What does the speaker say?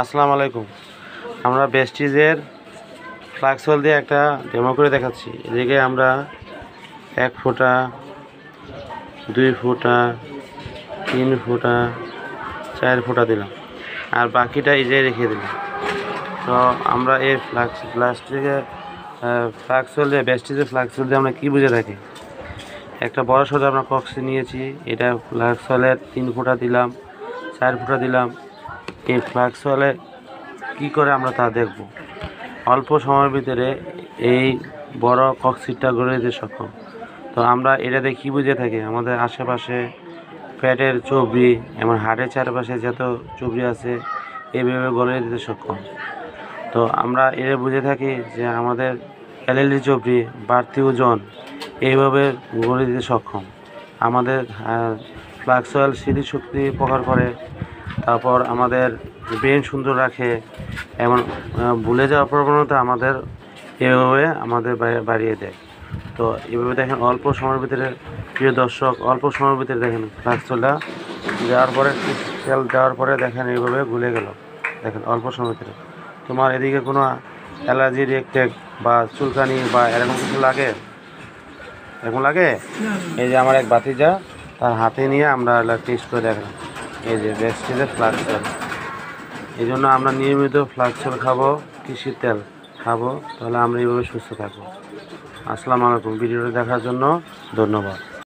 আসসালামু আলাইকুম। আমরা বেস্টিজের ফ্লাক্স অয়েল দিয়ে একটা ডেমো করে দেখাচ্ছি। এদিকে আমরা 1 ফোঁটা, 2 ফোঁটা, 3 ফোঁটা, 4 ফোঁটা দিলাম, আর বাকিটা এই যে রেখে দিলাম। তো আমরা এই ফ্লাক্স অয়েল দিয়ে, বেস্টিজের ফ্লাক্স অয়েল দিয়ে আমরা কী বুঝে থাকি? একটা বড় সড়ো আমরা কক্সি নিয়েছি, এটা ফ্লাক্স অয়েলের 3 ফোঁটা দিলাম, 4 ফোঁটা দিলাম। এই ফ্লাক্স অয়েলে কী করে আমরা তা দেখব। অল্প সময়ের ভিতরে এই বড় কক্সিটটা গড়ে দিতে সক্ষম। তো আমরা এটা দিয়ে কী বুঝে থাকি? আমাদের আশেপাশে পেটের চর্বি, এমন হাড়ের চারপাশে যত চর্বি আছে এইভাবে গড়ে দিতে সক্ষম। তো আমরা এটা বুঝে থাকি যে আমাদের ক্যালোরি চর্বি, বাড়তি ওজন এইভাবে গড়ে দিতে সক্ষম। আমাদের ফ্লাক্স অয়েল স্মৃতিশক্তি প্রকার করে, তারপর আমাদের ব্রেন সুন্দর রাখে, এমন ভুলে যাওয়ার প্রবণতা আমাদের এভাবে আমাদের বাড়িয়ে দেয়। তো এভাবে দেখেন অল্প সময়ের ভিতরে, প্রিয় দর্শক, অল্প সময়ের ভিতরে দেখেন ফ্লাক্স অয়েলটা দেওয়ার পরে, তেল দেওয়ার পরে দেখেন এইভাবে গুলে গেল। দেখেন অল্প সময়ের ভিতরে। তোমার এদিকে কোনো অ্যালার্জি রিয়েক্টেড বা চুলকানি বা এরকম কিছু লাগে? এরকম লাগে? এই যে আমার এক ভাতিজা, তার হাতে নিয়ে আমরা টেস্ট করে দেখলাম। এই যে বেস্টিজের ফ্লাক্স অয়েল। এই জন্য আমরা নিয়মিত ফ্লাক্স অয়েল খাবো, কৃষির তেল খাবো, তাহলে আমরা এইভাবে সুস্থ থাকবো। আসসালামু আলাইকুম। ভিডিওটা দেখার জন্য ধন্যবাদ।